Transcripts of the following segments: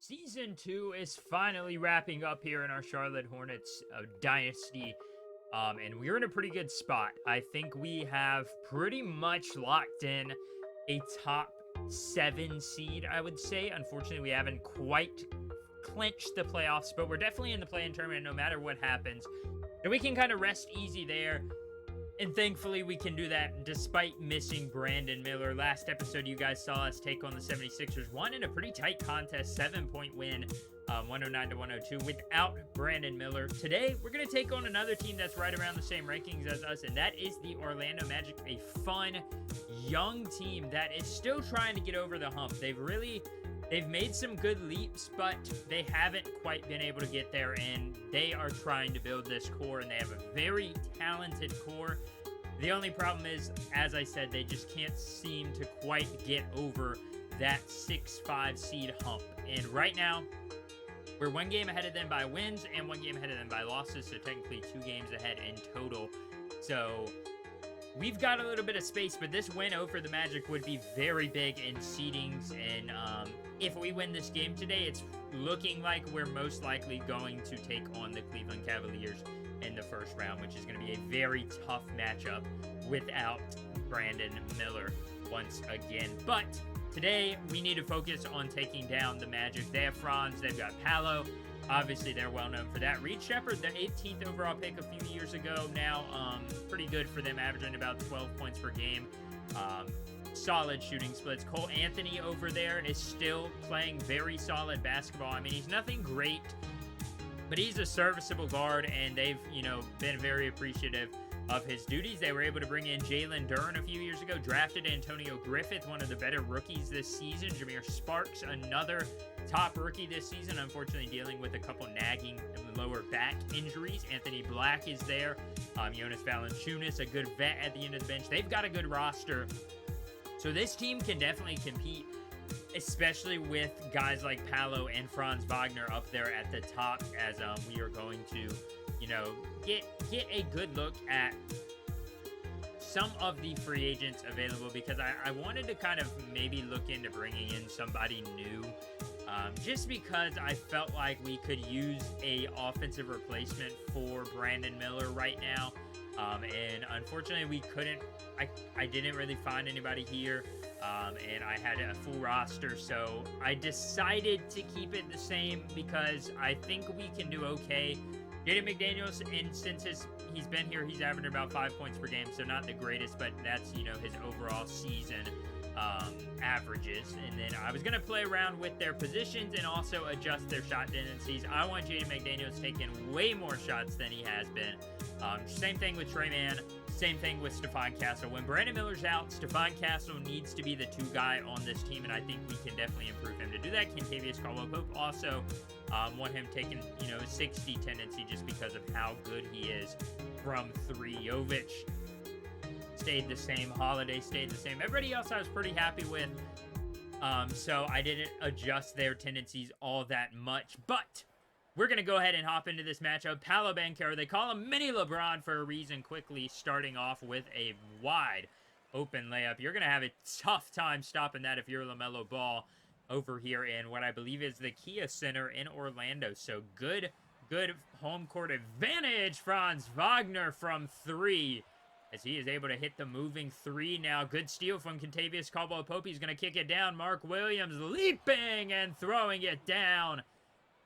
Season 2 is finally wrapping up here in our Charlotte Hornets Dynasty. And we're in a pretty good spot. I think we have pretty much locked in a top 7 seed, I would say. Unfortunately, we haven't quite clinched the playoffs, but we're definitely in the play-in tournament no matter what happens. So we can kind of rest easy there. And thankfully, we can do that despite missing Brandon Miller. Last episode, you guys saw us take on the 76ers. Won in a pretty tight contest, 7-point win, 109-102, without Brandon Miller. Today, we're going to take on another team that's right around the same rankings as us, and that is the Orlando Magic, a fun, young team that is still trying to get over the hump. They've made some good leaps, but they haven't quite been able to get there, and they are trying to build this core, and they have a very talented core. The only problem is, as I said, they just can't seem to quite get over that 6-5 seed hump. And right now, we're 1 game ahead of them by wins and 1 game ahead of them by losses, so technically 2 games ahead in total. So we've got a little bit of space, but this win over the Magic would be very big in seedings. And if we win this game today, it's looking like we're most likely going to take on the Cleveland Cavaliers in the first round, which is going to be a very tough matchup without Brandon Miller once again. But today, we need to focus on taking down the Magic. They have Franz, they've got Paolo. Obviously, they're well known for that. Reed Shepherd, the 18th overall pick a few years ago now. Pretty good for them, averaging about 12 points per game. Solid shooting splits. Cole Anthony over there is still playing very solid basketball. I mean, he's nothing great, but he's a serviceable guard, and they've, been very appreciative of his duties. They were able to bring in Jalen Duren a few years ago, drafted Antonio Griffith, one of the better rookies this season. Jameer Sparks, another top rookie this season, unfortunately dealing with a couple nagging lower back injuries. Anthony Black is there. Jonas Valanciunas, a good vet at the end of the bench. They've got a good roster. So this team can definitely compete, especially with guys like Paolo and Franz Wagner up there at the top, as we are going to, get a good look at some of the free agents available, because I wanted to kind of maybe look into bringing in somebody new, just because I felt like we could use a offensive replacement for Brandon Miller right now. And unfortunately, we couldn't. I didn't really find anybody here, and I had a full roster, so I decided to keep it the same because I think we can do okay. Jaden McDaniels, and since he's been here, he's averaging about 5 points per game, so not the greatest, but that's, his overall season averages. And then I was going to play around with their positions and also adjust their shot tendencies. I want Jaden McDaniels taking way more shots than he has been. Same thing with Trey Mann. Same thing with Stephon Castle. When Brandon Miller's out, Stephon Castle needs to be the 2 guy on this team, and I think we can definitely improve him to do that. Kentavious Caldwell-Pope also want him taking, a 60 tendency just because of how good he is from 3. Jovic stayed the same. Holiday stayed the same. Everybody else I was pretty happy with. So I didn't adjust their tendencies all that much, but we're going to go ahead and hop into this matchup. Paolo Banchero, they call him Mini LeBron for a reason, quickly starting off with a wide open layup. You're going to have a tough time stopping that if you're LaMelo Ball over here in what I believe is the Kia Center in Orlando. So good home court advantage. Franz Wagner from 3 as he is able to hit the moving 3 now. Good steal from Kentavious Caldwell-Pope. He's going to kick it down. Mark Williams leaping and throwing it down.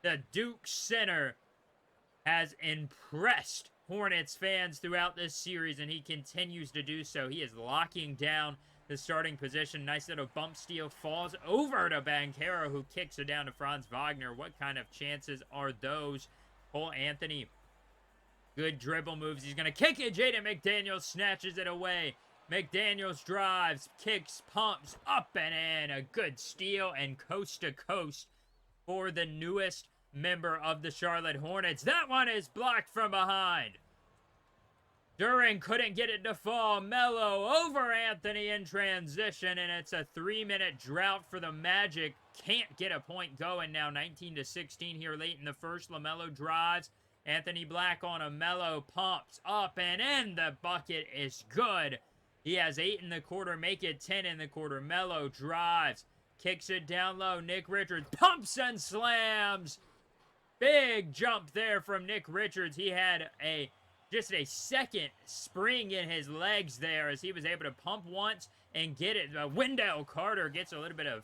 The Duke Center has impressed Hornets fans throughout this series, and he continues to do so. He is locking down the starting position. Nice little bump steal. Falls over to Banchero, who kicks it down to Franz Wagner. What kind of chances are those? Cole Anthony, good dribble moves. He's going to kick it. Jaden McDaniels snatches it away. McDaniels drives, kicks, pumps, up and in. A good steal, and coast to coast for the newest member of the Charlotte Hornets. That one is blocked from behind. Duren couldn't get it to fall. Melo over Anthony in transition, and it's a 3-minute drought for the Magic. Can't get a point going now. 19-16 here late in the first. LaMelo drives. Anthony Black on a Melo, pumps up and in. The bucket is good. He has 8 in the quarter, make it 10 in the quarter. Melo drives, kicks it down low. Nick Richards pumps and slams. Big jump there from Nick Richards. He had just a second spring in his legs there as he was able to pump once and get it. Wendell Carter gets a little bit of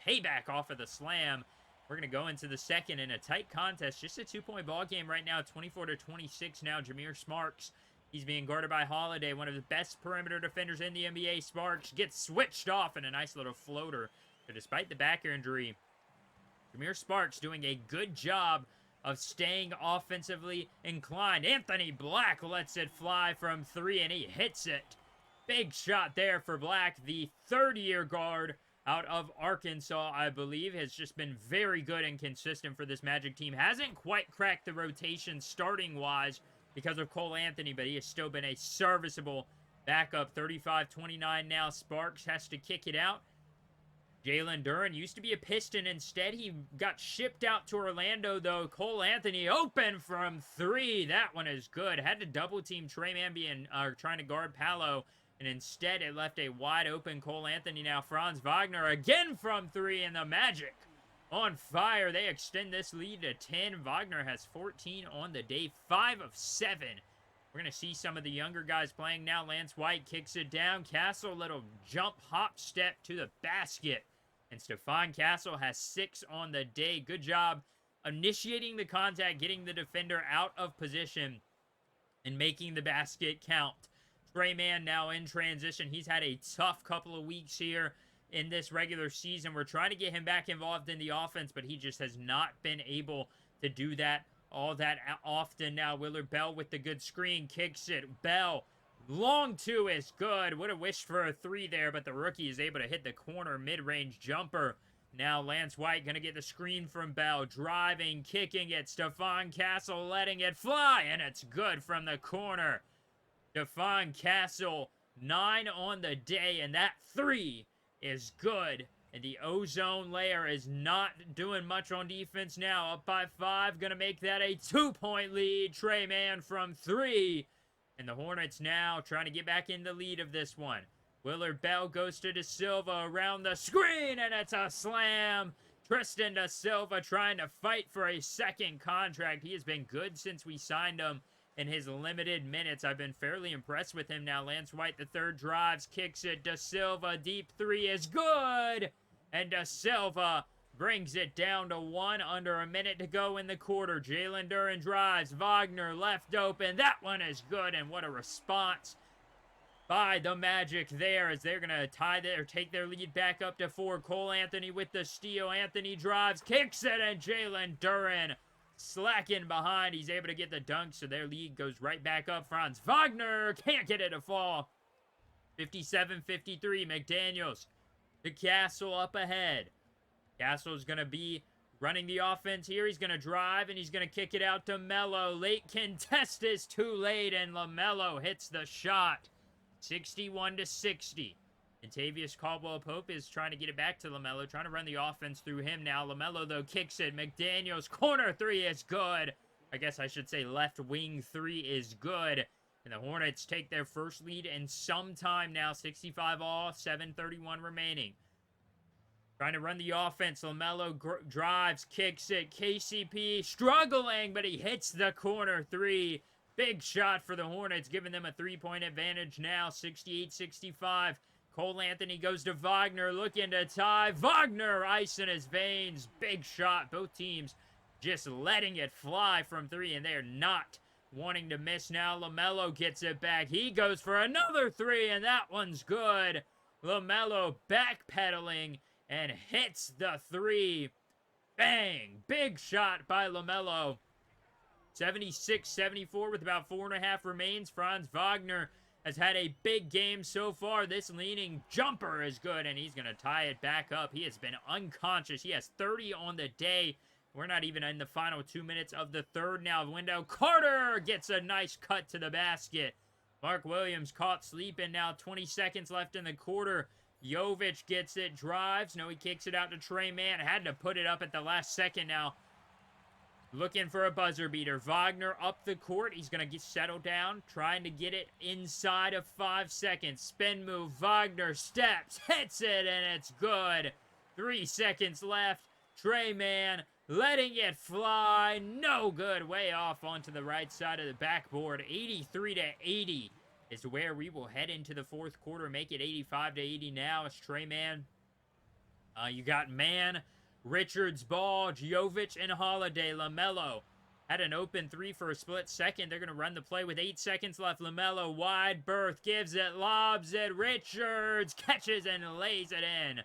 payback off of the slam. We're going to go into the second in a tight contest. Just a 2-point ball game right now. 24-26 now. Jameer Sparks. He's being guarded by Holiday, one of the best perimeter defenders in the NBA. Sparks gets switched off in a nice little floater. But despite the back injury, Jameer Sparks doing a good job of staying offensively inclined. Anthony Black lets it fly from 3, and he hits it. Big shot there for Black, the third-year guard out of Arkansas, I believe, has just been very good and consistent for this Magic team. Hasn't quite cracked the rotation starting-wise because of Cole Anthony, but he has still been a serviceable backup. 35-29 now. Sparks has to kick it out. Jalen Duren used to be a Piston. Instead, he got shipped out to Orlando, though. Cole Anthony open from 3. That one is good. Had to double-team Trey Manby and trying to guard Paolo, and instead it left a wide-open Cole Anthony. Now Franz Wagner again from 3, and the Magic on fire. They extend this lead to 10. Wagner has 14 on the day, 5 of 7. We're going to see some of the younger guys playing now. Lance White kicks it down. Castle, little jump, hop, step to the basket. And Stephon Castle has 6 on the day. Good job initiating the contact, getting the defender out of position, and making the basket count. Trey Mann now in transition. He's had a tough couple of weeks here in this regular season. We're trying to get him back involved in the offense, but he just has not been able to do that all that often. Now Willard Bell with the good screen, kicks it. Bell, long 2 is good. Would have wished for a 3 there, but the rookie is able to hit the corner mid-range jumper. Now Lance White going to get the screen from Bell. Driving, kicking it. Stephon Castle letting it fly, and it's good from the corner. Stephon Castle, 9 on the day, and that 3 is good. And the ozone layer is not doing much on defense now. Up by 5, going to make that a 2-point lead. Trey Mann from 3. And the Hornets now trying to get back in the lead of this one. Willard Bell goes to Da Silva around the screen, and it's a slam. Tristan Da Silva trying to fight for a second contract. He has been good since we signed him in his limited minutes. I've been fairly impressed with him now. Lance White, the third, drives, kicks it. Da Silva, deep 3 is good. And Da Silva brings it down to 1 under a minute to go in the quarter. Jalen Duren drives. Wagner left open. That one is good, and what a response by the Magic there as they're going to take their lead back up to 4. Cole Anthony with the steal. Anthony drives, kicks it, and Jalen Duren slacking behind. He's able to get the dunk, so their lead goes right back up. Franz Wagner can't get it to fall. 57-53, McDaniels to Castle up ahead. Castle's going to be running the offense here. He's going to drive, and he's going to kick it out to Melo. Late contest is too late, and LaMelo hits the shot. 61-60. And Tavius Caldwell-Pope is trying to get it back to LaMelo, trying to run the offense through him now. LaMelo, though, kicks it. McDaniels, corner 3 is good. I guess I should say left wing 3 is good. And the Hornets take their first lead in some time now. 65 all, 7:31 remaining. Trying to run the offense. LaMelo drives, kicks it. KCP struggling, but he hits the corner 3. Big shot for the Hornets, giving them a 3-point advantage now. 68-65. Cole Anthony goes to Wagner, looking to tie. Wagner, ice in his veins. Big shot. Both teams just letting it fly from 3, and they're not wanting to miss now. LaMelo gets it back. He goes for another 3, and that one's good. LaMelo backpedaling and hits the 3. Bang! Big shot by LaMelo. 76-74 with about 4.5 remains. Franz Wagner has had a big game so far. This leaning jumper is good, and he's going to tie it back up. He has been unconscious. He has 30 on the day. We're not even in the final 2 minutes of the third now. Wendell Carter gets a nice cut to the basket. Mark Williams caught sleeping now. 20 seconds left in the quarter. Jovic gets it, drives. No, he kicks it out to Trey Mann. Had to put it up at the last second now. Looking for a buzzer beater. Wagner up the court. He's going to get settled down. Trying to get it inside of 5 seconds. Spin move. Wagner steps. Hits it, and it's good. 3 seconds left. Trey Man letting it fly. No good. Way off onto the right side of the backboard. 83-80 is where we will head into the fourth quarter. Make it 85-80 now. It's Trey Man. You got Man, Richards, Ball, Jovic, and Holiday. LaMelo had an open three for a split second. They're going to run the play with 8 seconds left. LaMelo, wide berth, gives it, lobs it. Richards catches and lays it in.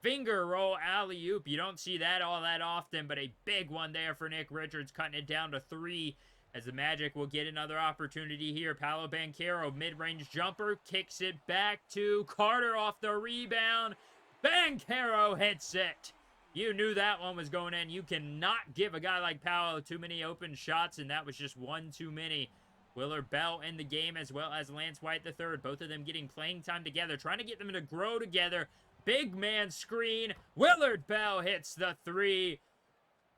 Finger roll alley-oop. You don't see that all that often, but a big one there for Nick Richards, cutting it down to 3 as the Magic will get another opportunity here. Paolo Banchero, mid-range jumper, kicks it back to Carter off the rebound. Banchero hits it. You knew that one was going in. You cannot give a guy like Paolo too many open shots, and that was just one too many. Willard Bell in the game, as well as Lance White III. Both of them getting playing time together, trying to get them to grow together. Big man screen. Willard Bell hits the 3.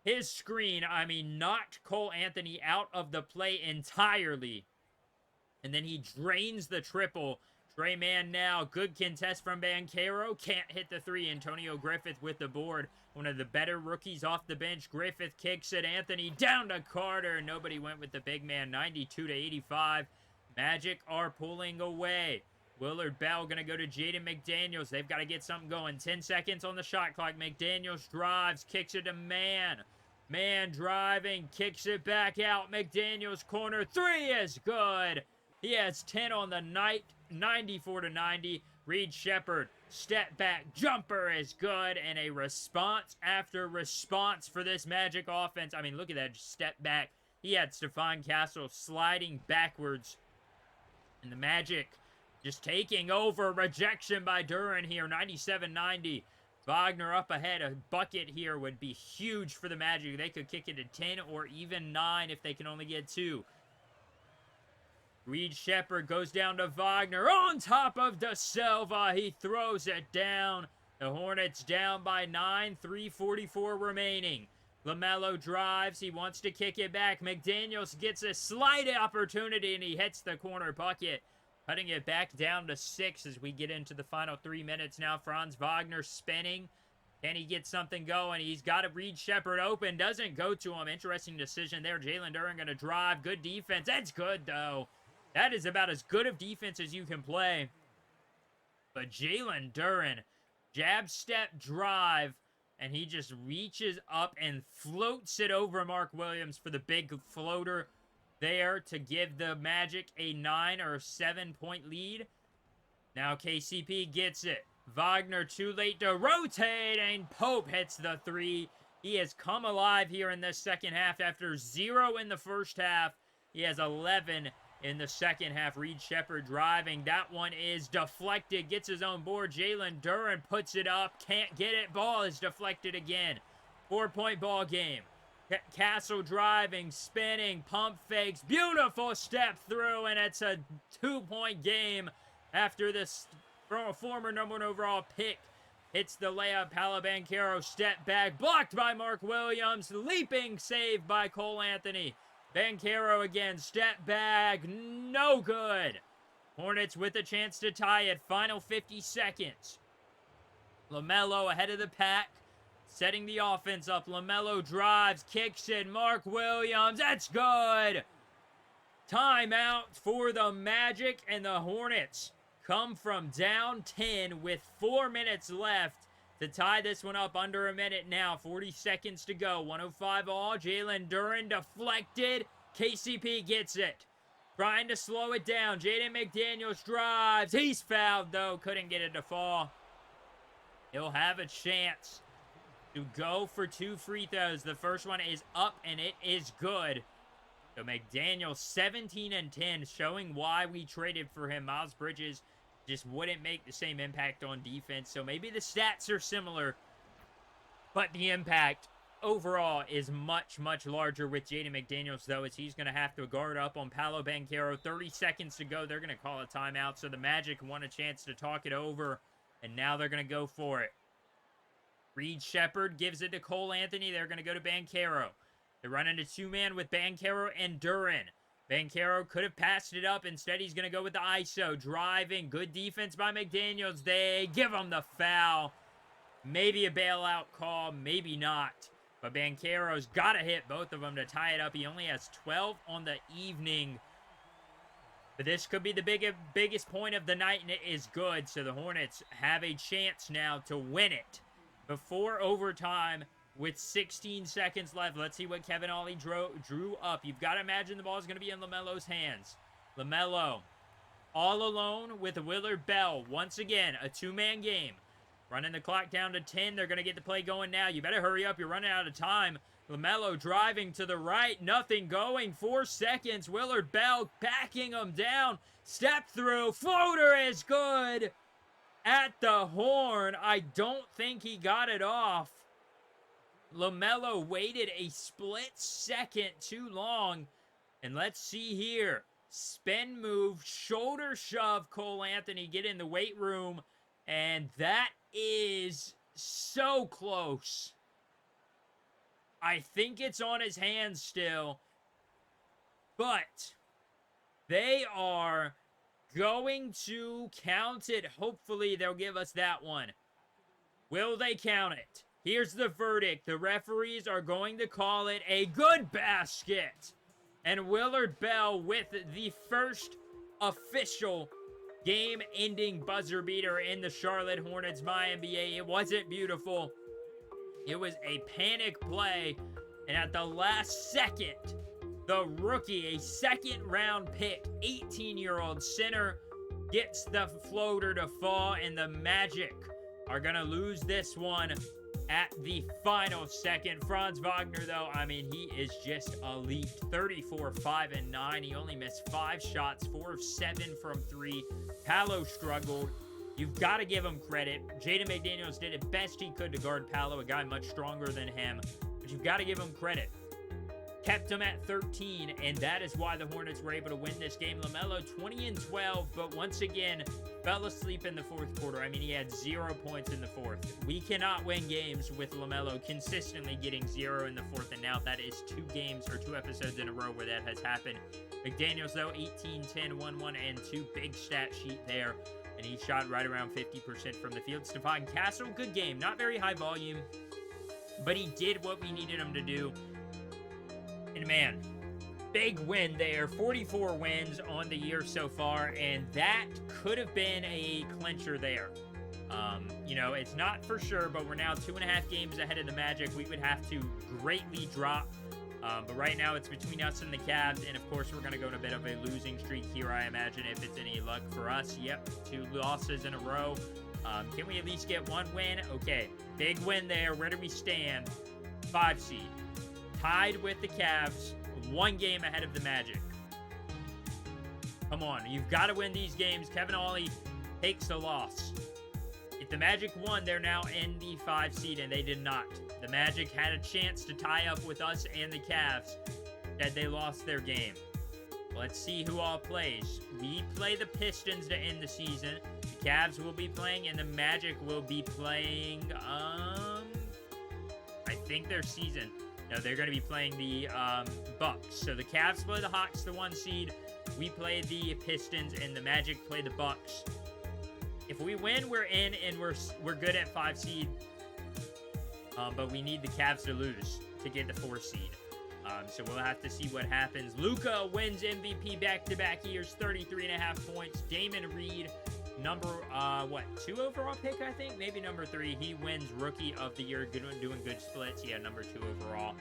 His screen, I mean, knocked Cole Anthony out of the play entirely. And then he drains the triple. Trey Man now. Good contest from Banchero. Can't hit the 3. Antonio Griffith with the board. One of the better rookies off the bench. Griffith kicks it. Anthony down to Carter. Nobody went with the big man. 92-85. Magic are pulling away. Willard Bell going to go to Jaden McDaniels. They've got to get something going. 10 seconds on the shot clock. McDaniels drives. Kicks it to Man. Man driving. Kicks it back out. McDaniels corner. 3 is good. He has 10 on the night. 94-90. Reed Shepherd. Step back. Jumper is good. And a response after response for this Magic offense. I mean, look at that. Step back. He had Stephon Castle sliding backwards. And the Magic just taking over. Rejection by Duren here. 97-90. Wagner up ahead. A bucket here would be huge for the Magic. They could kick it to 10 or even 9 if they can only get 2. Reed Shepherd goes down to Wagner. On top of Da Silva. He throws it down. The Hornets down by 9. 3:44 remaining. LaMelo drives. He wants to kick it back. McDaniels gets a slight opportunity, and he hits the corner bucket. Cutting it back down to 6 as we get into the final 3 minutes now. Franz Wagner spinning. Can he get something going? He's got a Reed Shepherd open. Doesn't go to him. Interesting decision there. Jalen Duren going to drive. Good defense. That's good, though. That is about as good of defense as you can play. But Jalen Duren, jab, step, drive, and he just reaches up and floats it over Mark Williams for the big floater there to give the Magic a 9 or 7 point lead. Now KCP gets it. Wagner too late to rotate, and Pope hits the 3. He has come alive here in this second half after 0 in the first half. He has 11 in the second half. Reed Shepherd driving. That one is deflected. Gets his own board. Jalen Duren puts it up. Can't get it. Ball is deflected again. 4-point ball game. Castle driving, spinning, pump fakes. Beautiful step through, and it's a 2-point game after this former #1 overall pick hits the layup. Paolo Banchero step back. Blocked by Mark Williams. Leaping save by Cole Anthony. Banchero again, step back, no good. Hornets with a chance to tie it. Final 50 seconds. LaMelo ahead of the pack, setting the offense up. LaMelo drives, kicks it. Mark Williams, that's good. Timeout for the Magic, and the Hornets come from down 10 with 4 minutes left to tie this one up under a minute now. 40 seconds to go. 105 all. Jalen Duren deflected. KCP gets it. Trying to slow it down. Jaden McDaniels drives. He's fouled, though. Couldn't get it to fall. He'll have a chance to go for 2 free throws. The first one is up, and it is good. So McDaniels, 17 and 10, showing why we traded for him. Miles Bridges just wouldn't make the same impact on defense. So maybe the stats are similar, but the impact overall is much, much larger with Jaden McDaniels, though, as he's going to have to guard up on Paolo Banchero. 30 seconds to go. They're going to call a timeout, so the Magic want a chance to talk it over, and now they're going to go for it. Reed Shepherd gives it to Cole Anthony. They're going to go to Banchero. They're running a 2-man with Banchero and Duren. Banchero could have passed it up. Instead, he's going to go with the ISO. Driving. Good defense by McDaniels. They give him the foul. Maybe a bailout call, maybe not. But Banchero's got to hit both of them to tie it up. He only has 12 on the evening. But this could be the biggest point of the night, and it is good. So the Hornets have a chance now to win it before overtime with 16 seconds left. Let's see what Kevin Ollie drew up. You've got to imagine the ball is going to be in LaMelo's hands. LaMelo all alone with Willard Bell. Once again, a two-man game. Running the clock down to 10. They're going to get the play going now. You better hurry up. You're running out of time. LaMelo driving to the right. Nothing going. 4 seconds. Willard Bell backing him down. Step through. Floater is good. At the horn. I don't think he got it off. LaMelo waited a split second too long. And let's see here. Spin move. Shoulder shove. Cole Anthony get in the weight room. And that is so close. I think it's on his hands still. But they are going to count it. Hopefully they'll give us that one. Will they count it? Here's the verdict. The referees are going to call it a good basket. And Willard Bell with the first official game-ending buzzer beater in the Charlotte Hornets MyNBA. It wasn't beautiful. It was a panic play. And at the last second, the rookie, a second-round pick, 18-year-old center, gets the floater to fall. And the Magic are going to lose this one at the final second. Franz Wagner, though, I mean, he is just elite. 34, 5, and 9. He only missed 5 shots, 4 of 7 from 3. Paolo struggled. You've got to give him credit. Jaden McDaniels did it best he could to guard Paolo, a guy much stronger than him. But you've got to give him credit. Kept him at 13, and that is why the Hornets were able to win this game. LaMelo 20 and 12, but once again, fell asleep in the fourth quarter. I mean, he had 0 points in the fourth. We cannot win games with LaMelo consistently getting 0 in the fourth, and now that is 2 games or 2 episodes in a row where that has happened. McDaniels, though, 18, 10, 1, 1, and 2. Big stat sheet there, and he shot right around 50% from the field. Stephon Castle, good game. Not very high volume, but he did what we needed him to do. And man, big win there. 44 wins on the year so far, and that could have been a clincher there. You know, it's not for sure, but we're now 2.5 games ahead of the Magic. We would have to greatly drop. But right now, it's between us and the Cavs, and of course, we're going to go on a bit of a losing streak here, I imagine, if it's any luck for us. Yep, 2 losses in a row. Can we at least get 1 win? Okay, big win there. Where do we stand? 5 seed. Tied with the Cavs, 1 game ahead of the Magic. Come on, you've got to win these games. Kevin Ollie takes the loss. If the Magic won, they're now in the 5 seed, and they did not. The Magic had a chance to tie up with us and the Cavs, that they lost their game. Let's see who all plays. We play the Pistons to end the season. The Cavs will be playing, and the Magic will be playing, I think their season. No, they're going to be playing the Bucks. So the Cavs play the Hawks, the 1 seed. We play the Pistons, and the Magic play the Bucks. If we win, we're in, and we're good at 5 seed. But we need the Cavs to lose to get the 4 seed. So we'll have to see what happens. Luka wins MVP back-to-back years, 33.5 points. Damon Reed, number 2 overall pick, I think, maybe number 3. He wins Rookie of the Year, doing good splits. Yeah, number 2 overall.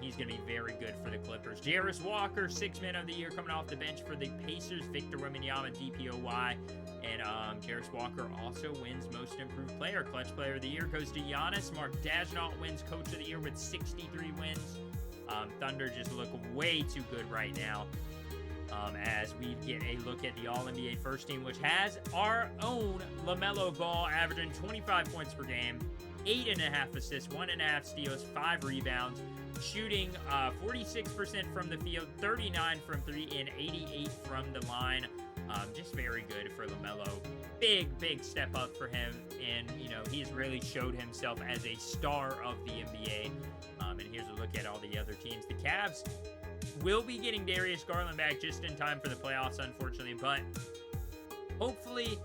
He's gonna be very good for the Clippers. Jarris Walker, 6th man of the year, coming off the bench for the Pacers. Victor Wembanyama, DPOY, and Jarris Walker also wins Most Improved Player. Clutch Player of the Year goes to Giannis. Mark Daigneault wins Coach of the Year with 63 wins. Thunder just look way too good right now. As we get a look at the All-NBA first team, which has our own LaMelo Ball, averaging 25 points per game, 8.5 assists, 1.5 steals, 5 rebounds, shooting 46% from the field, 39 from 3, and 88 from the line. Just very good for LaMelo. Big step up for him, and, you know, he's really showed himself as a star of the NBA. And here's a look at all the other teams. The Cavs will be getting Darius Garland back just in time for the playoffs, unfortunately, but hopefully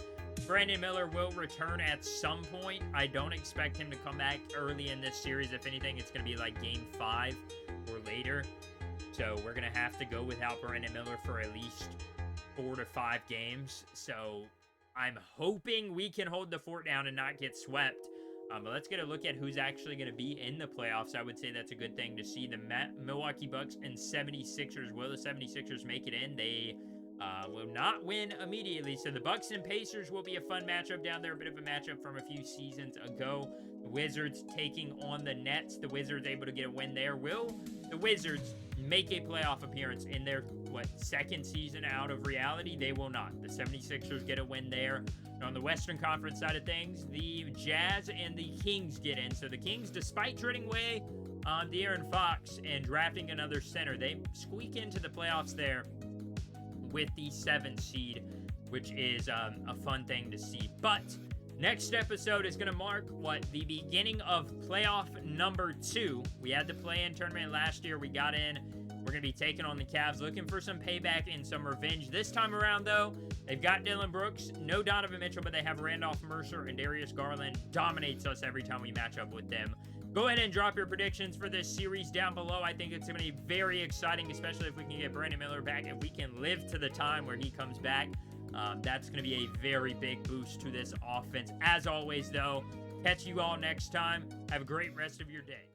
Brandon Miller will return at some point. I don't expect him to come back early in this series. If anything, it's going to be like game 5 or later. So we're going to have to go without Brandon Miller for at least 4 to 5 games. So I'm hoping we can hold the fort down and not get swept. But let's get a look at who's actually going to be in the playoffs. I would say that's a good thing to see. The Milwaukee Bucks and 76ers. Will the 76ers make it in? They will not win immediately. So the Bucks and Pacers will be a fun matchup down there. A bit of a matchup from a few seasons ago. The Wizards taking on the Nets. The Wizards able to get a win there. Will the Wizards make a playoff appearance in their, second season out of reality? They will not. The 76ers get a win there. And on the Western Conference side of things, the Jazz and the Kings get in. So the Kings, despite trading away De'Aaron Fox and drafting another center, they squeak into the playoffs there with the 7th seed, which is a fun thing to see. But next episode is going to mark the beginning of playoff number 2. We had the play-in tournament last year. We got in. We're going to be taking on the Cavs, looking for some payback and some revenge. This time around, though, they've got Dylan Brooks, no Donovan Mitchell, but they have Randolph Mercer and Darius Garland. Dominates us every time we match up with them. Go ahead and drop your predictions for this series down below. I think it's going to be very exciting, especially if we can get Brandon Miller back. If we can live to the time where he comes back, that's going to be a very big boost to this offense. As always, though, catch you all next time. Have a great rest of your day.